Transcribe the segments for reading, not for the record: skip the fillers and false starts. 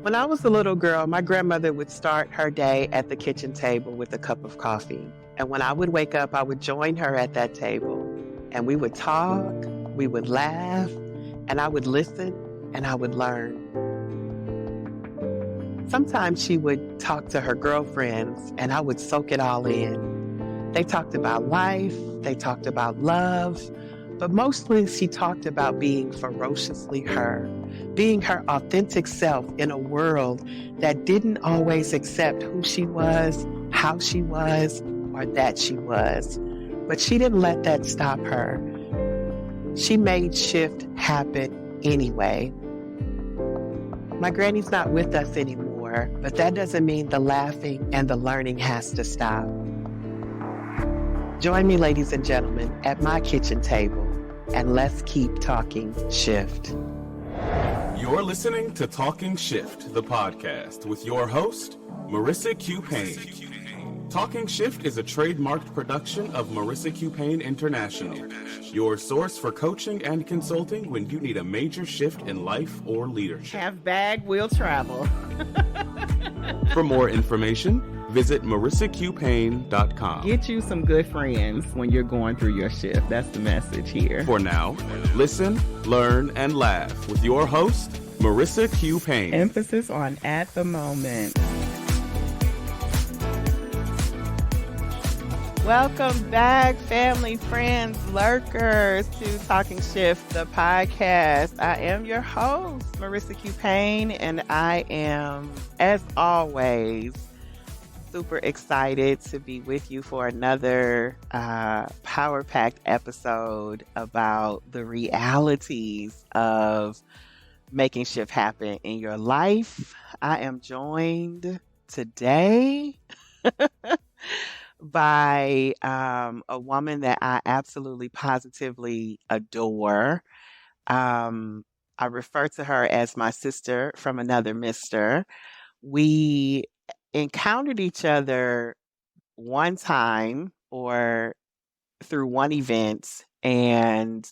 When I was a little girl, my grandmother would start her day at the kitchen table with a cup of coffee. And when I would wake up, I would join her at that table. And we would talk, we would laugh, and I would listen and I would learn. Sometimes she would talk to her girlfriends and I would soak it all in. They talked about life, they talked about love, but mostly she talked about being ferociously her, being her authentic self in a world that didn't always accept who she was, how she was, or that she was. But she didn't let that stop her. She made shift happen anyway. My granny's not with us anymore, but that doesn't mean the laughing and the learning has to stop. Join me, ladies and gentlemen, at my kitchen table, and let's keep talking shift. You're listening to Talking Shift, the podcast, with your host, Marissa Q. Payne. Talking Shift is a trademarked production of Marissa Q. Payne International, your source for coaching and consulting when you need a major shift in life or leadership. Have bag, will travel. For more information, visit MarissaQPayne.com. Get you some good friends when you're going through your shift. That's the message here. For now, listen, learn, and laugh with your host, Marissa Q. Payne. Emphasis on at the moment. Welcome back, family, friends, lurkers, to Talking Shift, the podcast. I am your host, Marissa Q. Payne, and I am, as always, super excited to be with you for another power-packed episode about the realities of making shift happen in your life. I am joined today by a woman that I absolutely positively adore. I refer to her as my sister from another mister. We encountered each other one time or through one event, and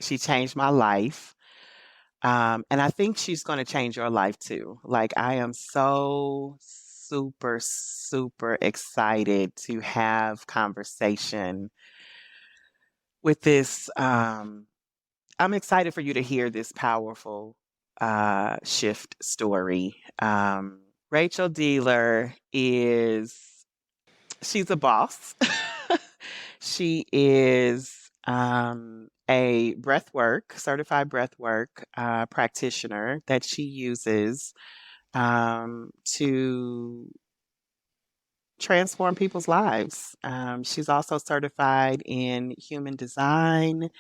she changed my life. And I think she's going to change your life too. Like, I am so super excited to have conversation with this. I'm excited for you to hear this powerful shift story. Rachel Dehler she's a boss. She is a certified breathwork practitioner that she uses to transform people's lives. She's also certified in human design.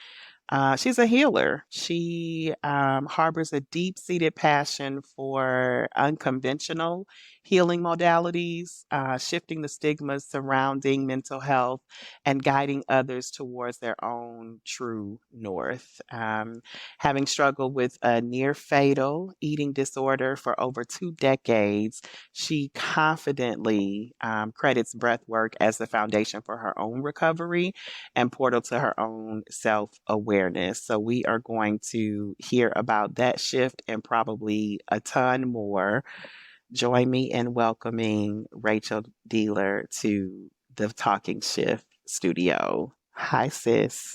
She's a healer. She harbors a deep-seated passion for unconventional healing modalities, shifting the stigmas surrounding mental health and guiding others towards their own true north. Having struggled with a near-fatal eating disorder for over 2 decades, she confidently credits breathwork as the foundation for her own recovery and portal to her own self-awareness. So we are going to hear about that shift and probably a ton more. Join me in welcoming Rachel Dehler to the Talking Shift studio. Hi, sis.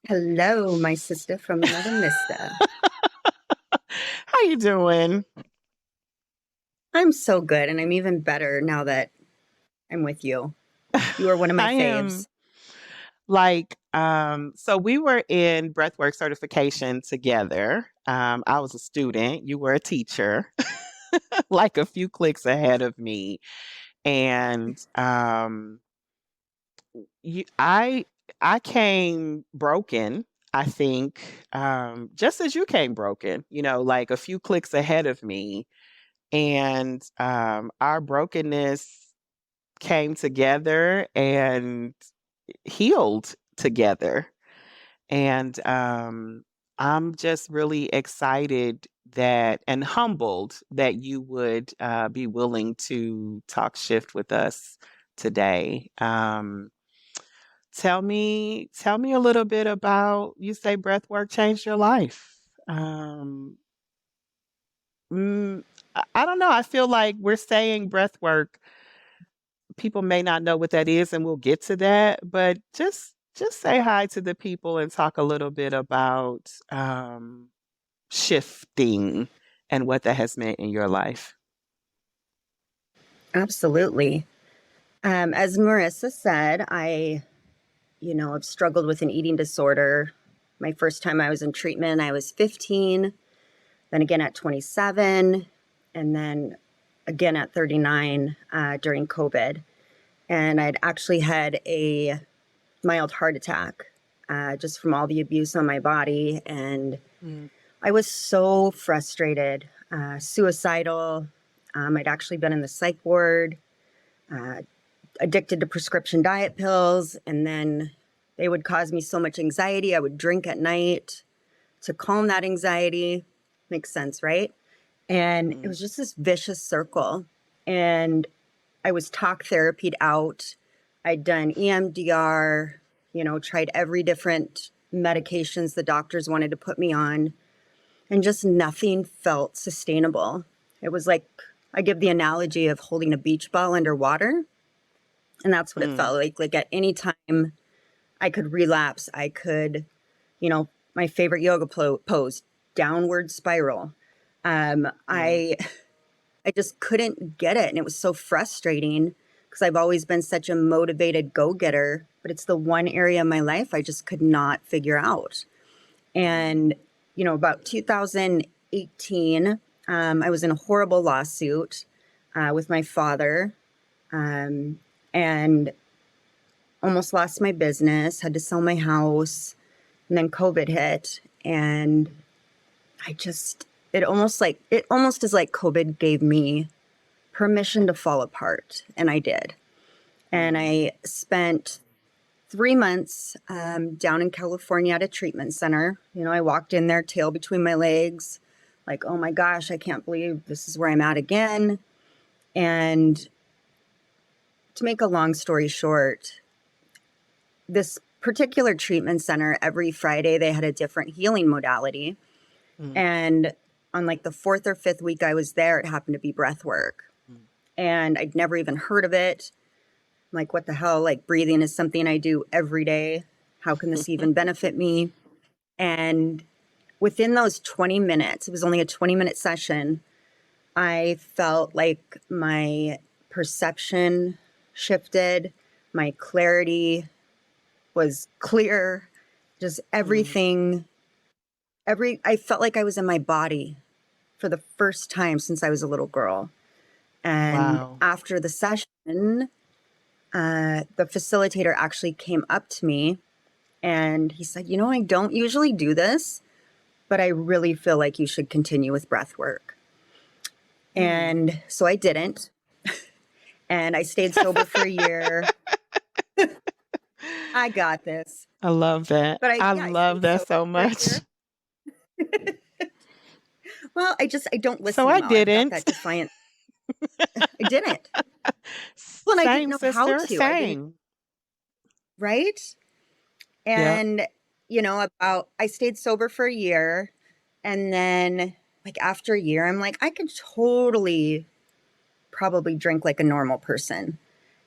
Hello, my sister from another mister. How you doing? I'm so good, and I'm even better now that I'm with you. You are one of my faves. So we were in breathwork certification together. I was a student. You were a teacher, like a few clicks ahead of me. And I came broken, I think, just as you came broken, like a few clicks ahead of me. And our brokenness came together and healed together. And I'm just really excited and humbled that you would be willing to talk shift with us today. Tell me a little bit about, you say breath work changed your life. I don't know. I feel like we're saying breath work. People may not know what that is, and we'll get to that. But just say hi to the people and talk a little bit about shifting and what that has meant in your life. Absolutely. As Marissa said, I, have struggled with an eating disorder. My first time I was in treatment, I was 15, then again at 27, and then again at 39 during COVID. And I'd actually had a mild heart attack just from all the abuse on my body. And I was so frustrated, suicidal. I'd actually been in the psych ward, addicted to prescription diet pills. And then they would cause me so much anxiety. I would drink at night to calm that anxiety. Makes sense, right? And it was just this vicious circle. And I was talk therapied out. I'd done EMDR, tried every different medications the doctors wanted to put me on, and just nothing felt sustainable. It was like, I give the analogy of holding a beach ball underwater. And that's what it felt like. Like at any time I could relapse. I could, my favorite yoga pose, downward spiral. I just couldn't get it. And it was so frustrating because I've always been such a motivated go-getter, but it's the one area of my life I just could not figure out. And, about 2018, I was in a horrible lawsuit with my father and almost lost my business, had to sell my house, and then COVID hit. And it almost is like COVID gave me permission to fall apart. And I did. And I spent 3 months down in California at a treatment center. I walked in there, tail between my legs, like, oh my gosh, I can't believe this is where I'm at again. And to make a long story short, this particular treatment center, every Friday, they had a different healing modality. And on like the 4th or 5th week I was there, it happened to be breath work. And I'd never even heard of it. I'm like, what the hell? Like, breathing is something I do every day. How can this even benefit me? And within those 20 minutes, it was only a 20-minute session, I felt like my perception shifted, my clarity was clear, just everything. I felt like I was in my body for the first time since I was a little girl. And after the session, the facilitator actually came up to me and he said, I don't usually do this, but I really feel like you should continue with breath work. And so I didn't. And I stayed sober for a year. I got this. I love that. But I love that so much. Well, I don't listen. So I didn't. That defiant. I didn't. Well, I didn't know how to. Same. Right? And, I stayed sober for a year. And then, like, after a year, I'm like, I could totally probably drink like a normal person.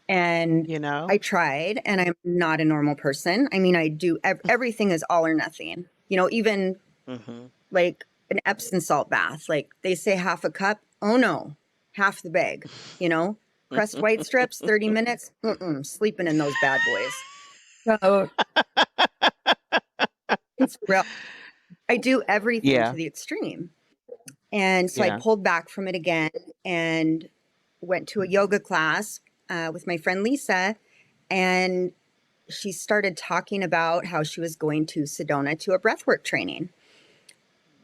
And, I tried, and I'm not a normal person. I mean, I do, everything is all or nothing. Even like an Epsom salt bath, like they say half a cup. Oh no, half the bag, pressed white strips, 30 minutes, sleeping in those bad boys. So it's real. I do everything to the extreme. And so I pulled back from it again and went to a yoga class with my friend Lisa. And she started talking about how she was going to Sedona to a breathwork training.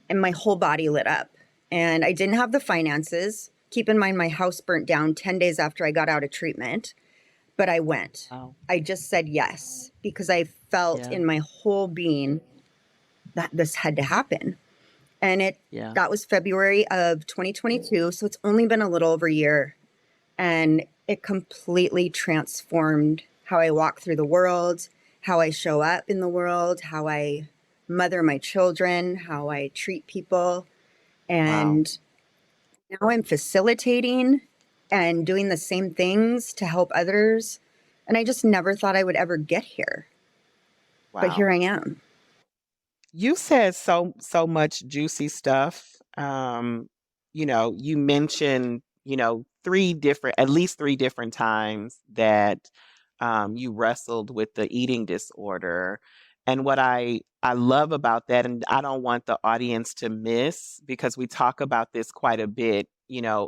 And my whole body lit up. And I didn't have the finances. Keep in mind, my house burnt down 10 days after I got out of treatment. But I went. Wow. I just said yes, because I felt in my whole being that this had to happen. And that was February of 2022. So it's only been a little over a year. And it completely transformed how I walk through the world, how I show up in the world, how I mother my children, how I treat people. And now I'm facilitating and doing the same things to help others. And I just never thought I would ever get here. But here Wow. I am. You said so much juicy stuff. You mentioned, at least three different times that you wrestled with the eating disorder. And what I love about that, and I don't want the audience to miss, because we talk about this quite a bit,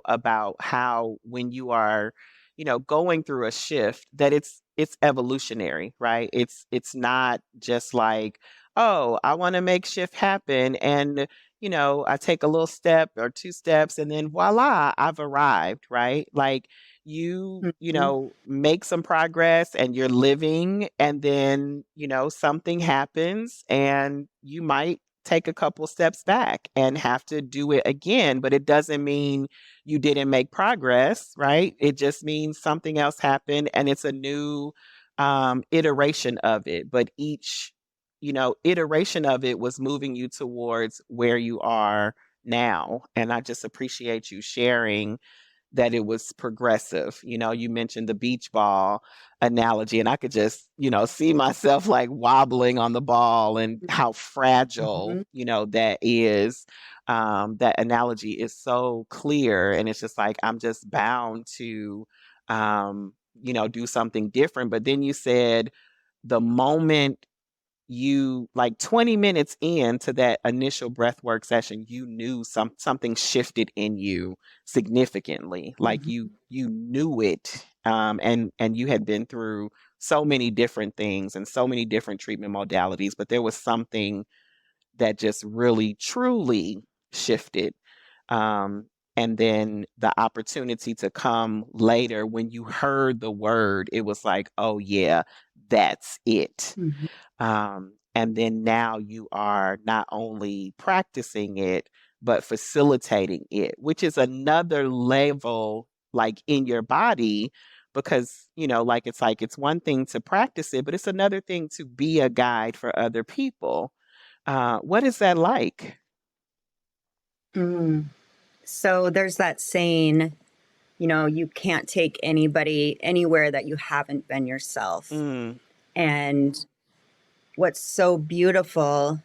about how when you are, going through a shift, that it's evolutionary, right? It's not just like, oh, I want to make shift happen. And, I take a little step or two steps and then voila, I've arrived, right? Like Mhm. make some progress and you're living, and then, something happens and you might take a couple steps back and have to do it again. But it doesn't mean you didn't make progress, right? It just means something else happened and it's a new iteration of it. But each iteration of it was moving you towards where you are now. And I just appreciate you sharing that it was progressive. You mentioned the beach ball analogy, and I could just, see myself like wobbling on the ball and how fragile, Mhm. that is. That analogy is so clear. And it's just like, I'm just bound to, do something different. But then you said the moment you, like 20 minutes into that initial breathwork session, you knew something shifted in you significantly. Like Mhm. you knew it. And you had been through so many different things and so many different treatment modalities, but there was something that just really truly shifted. Um, and then the opportunity to come later, when you heard the word, it was like, oh yeah, that's it. Mhm. And then now you are not only practicing it, but facilitating it, which is another level, like in your body, because, it's one thing to practice it, but it's another thing to be a guide for other people. What is that like? Mm. So there's that saying, you can't take anybody anywhere that you haven't been yourself. Mm, And what's so beautiful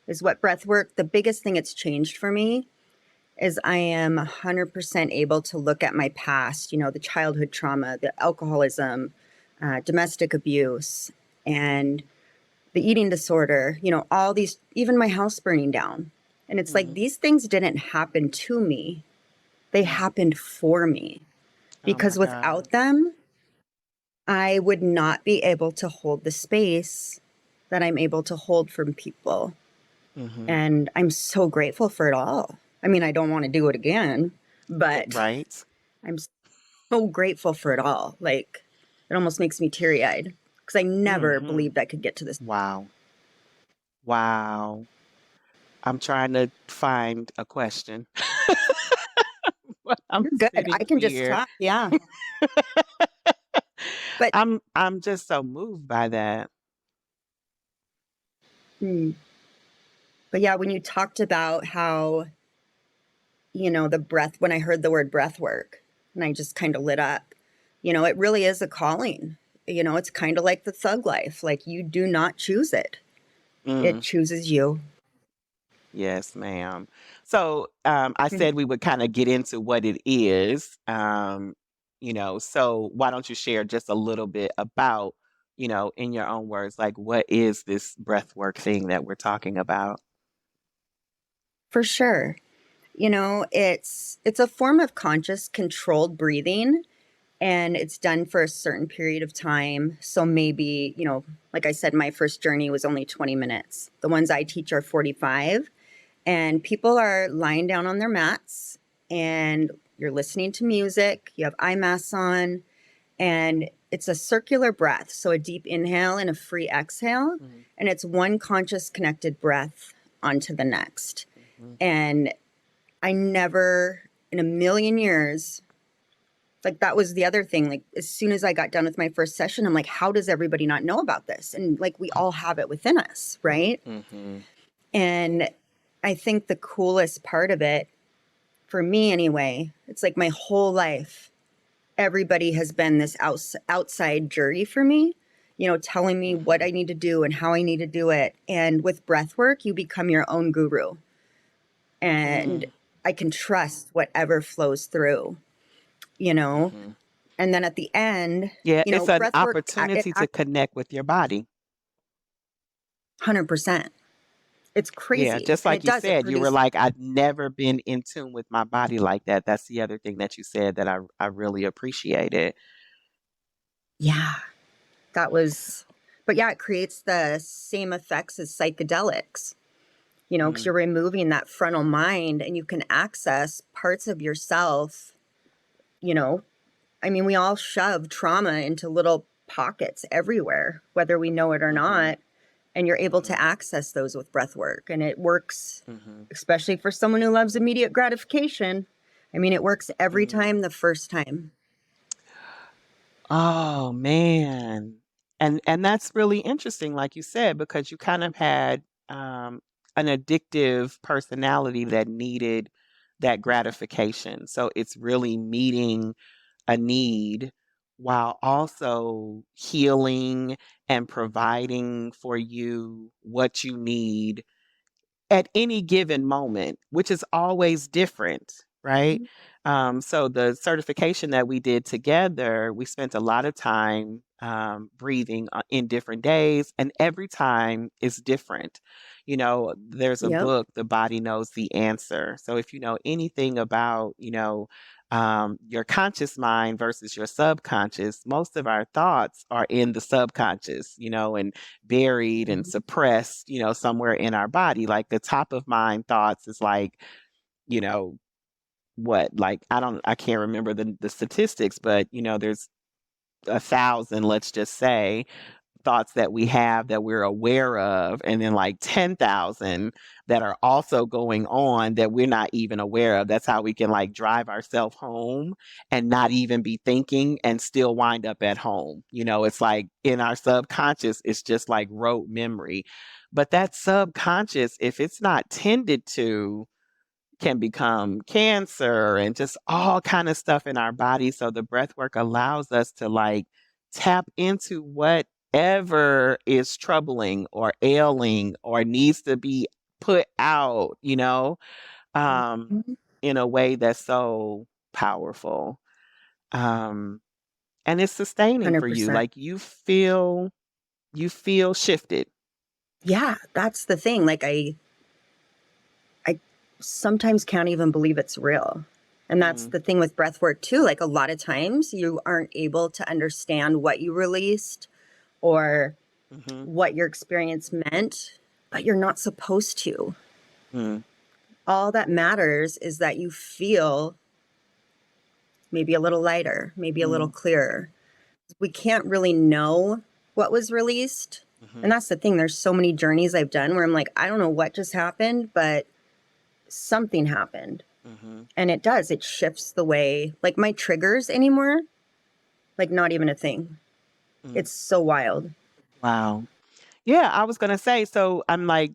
is what breath work, the biggest thing it's changed for me is I am 100% able to look at my past, the childhood trauma, the alcoholism, domestic abuse, and the eating disorder, all these, even my house burning down. And it's like mhm, these things didn't happen to me, they mm. happened for me. Oh my Because God. without them, I would not be able to hold the space that I'm able to hold from people. Hmm. And I'm so grateful for it all. I mean, I don't want to do it again, but Right? I'm so grateful for it all. Like, it almost makes me teary eyed because I never Hmm. believed I could get to this. Wow. Wow. I'm trying to find a question. But I'm You're good. sitting I can just here. talk. Yeah. But, I'm just so moved by that. mm, but yeah, when you talked about how, the breath, when I heard the word breath work and I just kind of lit up, it really is a calling. It's kind of like the thug life. Like, you do not choose it, it Mm, chooses you. yes, ma'am. So I said we would kind of get into what it is. So why don't you share just a little bit about, in your own words, like what is this breathwork thing that we're talking about? For sure. It's a form of conscious controlled breathing, and it's done for a certain period of time. So maybe, like I said, my first journey was only 20 minutes. The ones I teach are 45, and people are lying down on their mats and you're listening to music, you have eye masks on, and it's a circular breath. So a deep inhale and a free exhale, Mhm, and it's one conscious connected breath onto the next. mhm, And I never in a million years, like, that was the other thing. Like, as soon as I got done with my first session, I'm like, how does everybody not know about this? And like, we all have it within us, right? mhm, And I think the coolest part of it for me anyway, it's like my whole life, everybody has been this outside jury for me, telling me what I need to do and how I need to do it. And with breath work, you become your own guru. And I can trust whatever flows through, And then at the end, Yeah, it's an breath work, opportunity to connect with your body. 100%. It's Yeah, crazy. just And like it you does. It said, you were produces. like, I've never been in tune with my body like that. That's the other thing that you said that I really appreciated. Yeah, that was. But yeah, it creates the same effects as psychedelics, because you're removing that frontal mind and you can access parts of yourself. I mean, we all shove trauma into little pockets everywhere, whether we know it or not. And you're able to access those with breath work. And it works, especially for someone who loves immediate gratification. I mean, it works every time the first time. Oh man. And that's really interesting, like you said, because you kind of had an addictive personality that needed that gratification. So it's really meeting a need while also healing and providing for you what you need at any given moment, which is always different, right? So the certification that we did together, we spent a lot of time breathing in different days, and every time is different. There's a Yep. book, The Body Knows the Answer. So if you know anything about, your conscious mind versus your subconscious, most of our thoughts are in the subconscious, and buried and suppressed, somewhere in our body. Like the top of mind thoughts is like, you know, what, like I can't remember the statistics, but there's 1,000, let's just say, thoughts that we have that we're aware of, and then like 10,000 that are also going on that we're not even aware of. That's how we can like drive ourselves home and not even be thinking and still wind up at home. It's like in our subconscious, it's just like rote memory. But that subconscious, if it's not tended to, can become cancer and just all kind of stuff in our body. So the breath work allows us to like tap into whatever is troubling or ailing or needs to be put out, um, in a way that's so powerful. Um, and it's sustaining for you. 100%. Like you feel shifted. Yeah, that's the thing. Like I sometimes can't even believe it's real. And that's the thing with breath work too. Like a lot of times you aren't able to understand what you released or what your experience meant, but you're not supposed to. All that matters is that you feel maybe a little lighter, maybe a little clearer. We can't really know what was released. And that's the thing. There's so many journeys I've done where I'm like, I don't know what just happened, but something happened. And it does. It shifts the way, like my triggers anymore, like not even a thing. It's so wild. Wow. Yeah, I was gonna say, so I'm like,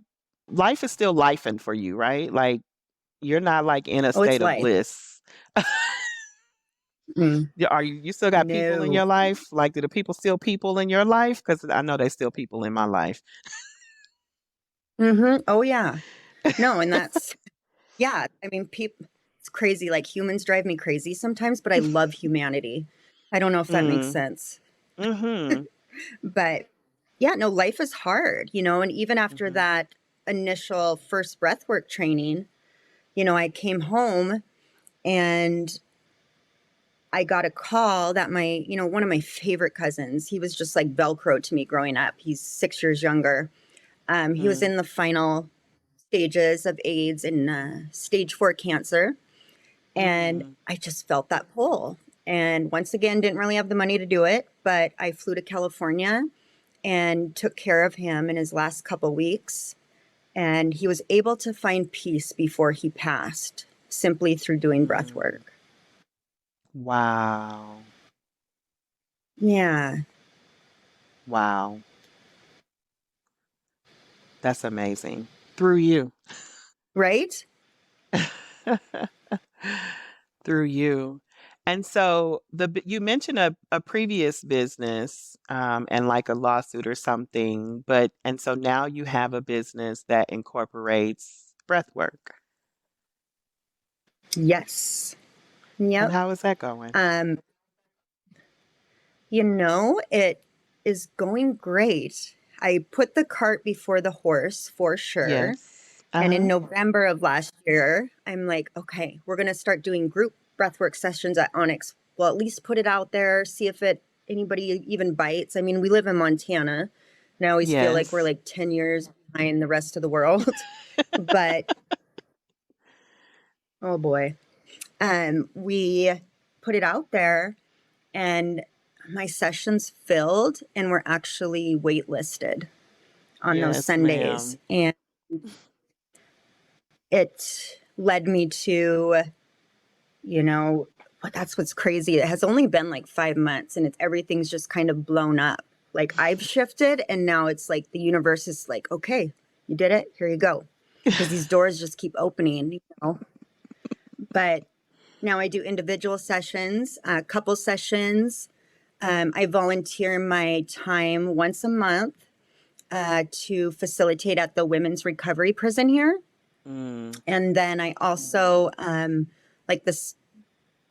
life is still lifing for you, right? Like you're not like in a Oh, it's state of life. bliss. Mm. Are you still got people in No. your life? Like, do the people still people in your life? Because I know they still people in my life. Oh, yeah. No, and that's, yeah. I mean, people, it's crazy. Like humans drive me crazy sometimes, but I love humanity. I don't know if that makes Mm. sense. Mm-hmm. But yeah, no, life is hard, and even after that initial first breathwork training, I came home and I got a call that one of my favorite cousins, he was just like Velcro to me growing up. He's 6 years younger. He was in the final stages of AIDS and stage 4 cancer. And I just felt that pull. And once again, didn't really have the money to do it, but I flew to California and took care of him in his last couple weeks. And he was able to find peace before he passed simply through doing breath work. Wow. Yeah. Wow. That's amazing. Through you. Right? through you. And so you mentioned a previous business and like a lawsuit or something, and so now you have a business that incorporates breath work. Yes. And Yep. how is that going? It is going great. I put the cart before the horse for sure. Yes. And in November of last year, I'm like, okay, we're going to start doing group breathwork sessions at Onyx. Well, at least put it out there, see if anybody even bites. I mean, we live in Montana, and I always feel like we're Yes. like 10 years behind the rest of the world. But oh boy, we put it out there, and my sessions filled, and we're actually waitlisted on those Yes, Sundays. ma'am. And it led me to, but that's what's crazy. It has only been like 5 months, and everything's just kind of blown up. Like I've shifted, and now it's like the universe is like, okay, you did it. Here you go. Because these doors just keep opening, But now I do individual sessions, couple sessions. I volunteer my time once a month to facilitate at the women's recovery prison here. And then I also, like this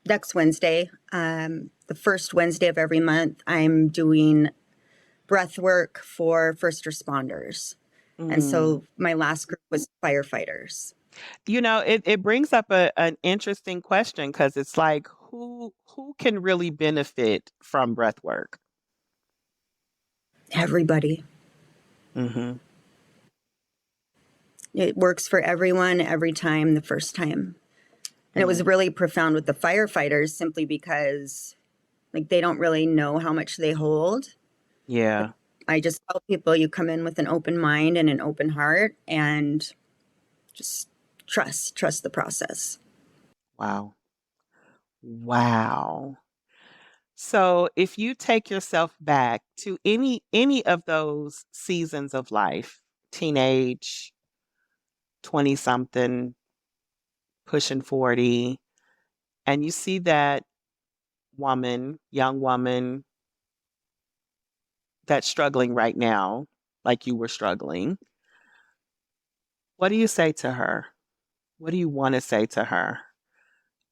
next Wednesday, the first Wednesday of every month, I'm doing breath work for first responders. And so my last group was firefighters. It brings up an interesting question because it's like who can really benefit from breath work? Everybody. Mm-hmm. It works for everyone every time, the first time. And it was really profound with the firefighters simply because like they don't really know how much they hold. Yeah. I just tell people you come in with an open mind and an open heart and just trust the process. Wow. Wow. So if you take yourself back to any of those seasons of life, teenage, 20 something, pushing 40, and you see that young woman that's struggling right now, like you were struggling, what do you say to her? What do you want to say to her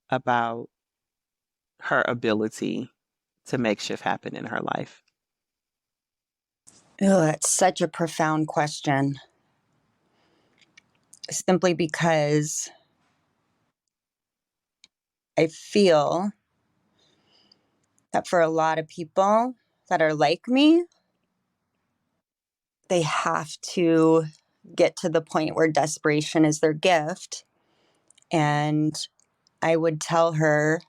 about her ability to make shift happen in her life? Oh, that's such a profound question. Simply because I feel that for a lot of people that are like me, they have to get to the point where desperation is their gift. And I would tell her,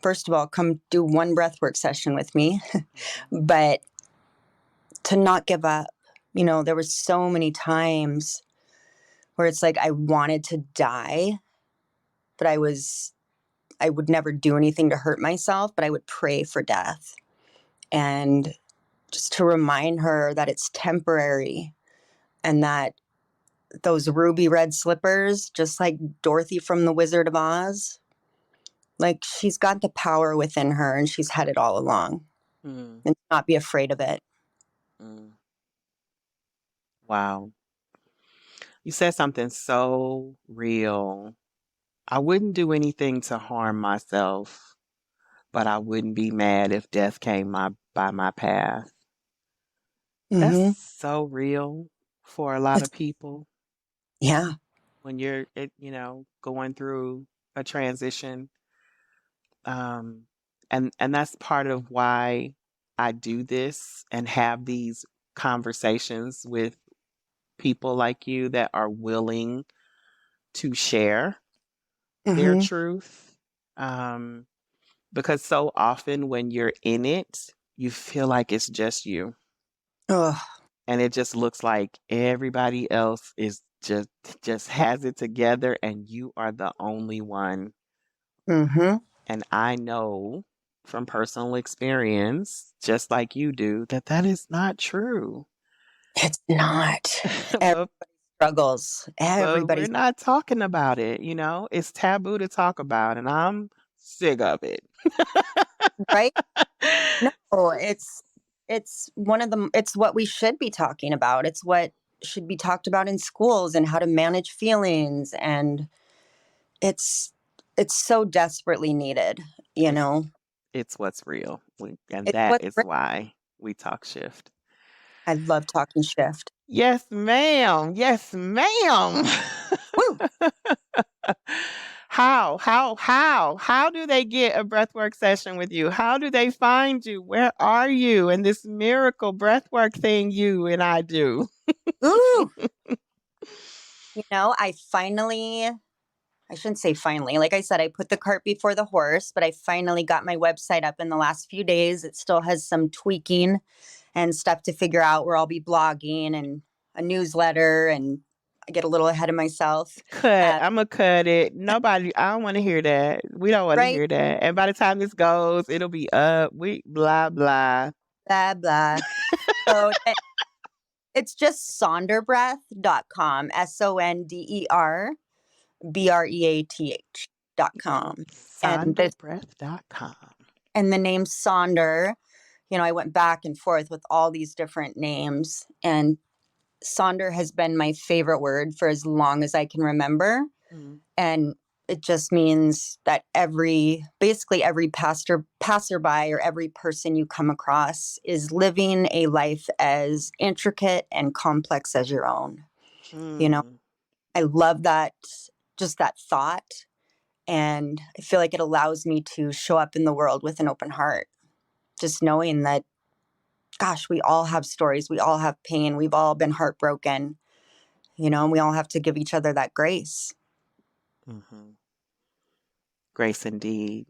first of all, come do one breathwork session with me, but to not give up. There were so many times where it's like I wanted to die, but I would never do anything to hurt myself, but I would pray for death. And just to remind her that it's temporary and that those ruby red slippers, just like Dorothy from The Wizard of Oz, like she's got the power within her and she's had it all along. And not be afraid of it. Wow. You said something so real. I wouldn't do anything to harm myself, but I wouldn't be mad if death came by my path. Mm-hmm. That's so real for a lot of people Yeah. when you're, going through a transition. And that's part of why I do this and have these conversations with people like you that are willing to share their Mm-hmm. truth. Because so often when you're in it, you feel like it's just you. Ugh. And it just looks like everybody else is just has it together and you are the only one. Mm-hmm. And I know from personal experience, just like you do, that is not true. It's not. But Everybody's struggles. but we're Everybody's not talking about it. It's taboo to talk about, and I'm sick of it. right. No, it's one of the it's what we should be talking about. It's what should be talked about in schools and how to manage feelings, and it's so desperately needed, you know. It's what's real, and It's that what's is real. why we talk shift. I love talking shift. Yes, ma'am. Yes, ma'am. Woo! How do they get a breathwork session with you? How do they find you? Where are you in this miracle breathwork thing you and I do? Ooh. I shouldn't say finally. Like I said, I put the cart before the horse, but I finally got my website up in the last few days. It still has some tweaking and stuff to figure out, where I'll be blogging and a newsletter, and I get a little ahead of myself. I'm going to cut it. I don't want to hear that. We don't want to Right? hear that. And by the time this goes, it'll be up. Blah, blah. Blah, blah. So it's just sonderbreath.com, sonderbreath.com. Sonderbreath.com. And the name Sonder, I went back and forth with all these different names, and Sonder has been my favorite word for as long as I can remember. Mm. And it just means that basically every passerby or every person you come across is living a life as intricate and complex as your own. I love that, just that thought. And I feel like it allows me to show up in the world with an open heart. Just knowing that, gosh, we all have stories. We all have pain. We've all been heartbroken, and we all have to give each other that grace. Mm-hmm. Grace indeed.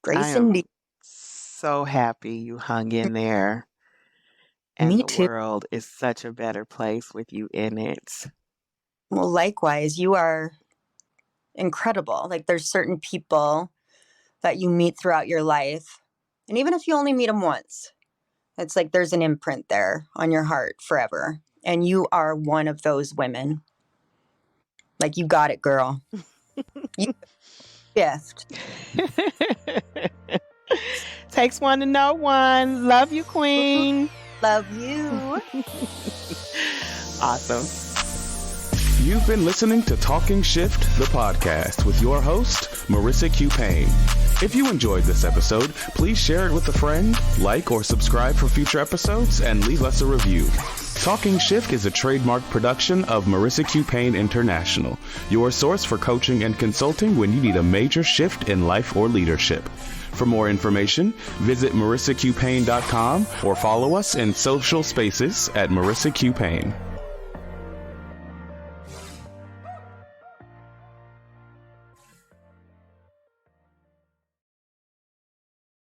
Grace indeed. So happy you hung in there. And Me the too. world is such a better place with you in it. Well, likewise, you are incredible. Like, there's certain people that you meet throughout your life, and even if you only meet them once, it's like there's an imprint there on your heart forever. And you are one of those women. Like, you got it, girl. You gift. Takes one to know one. Love you, queen. Love you. Awesome. You've been listening to Talking Shift, the podcast, with your host, Marissa Q. Payne. If you enjoyed this episode, please share it with a friend, like or subscribe for future episodes, and leave us a review. Talking Shift is a trademark production of Marissa Q. Payne International, your source for coaching and consulting when you need a major shift in life or leadership. For more information, visit marissaqpayne.com or follow us in social spaces at Marissa Q. Payne.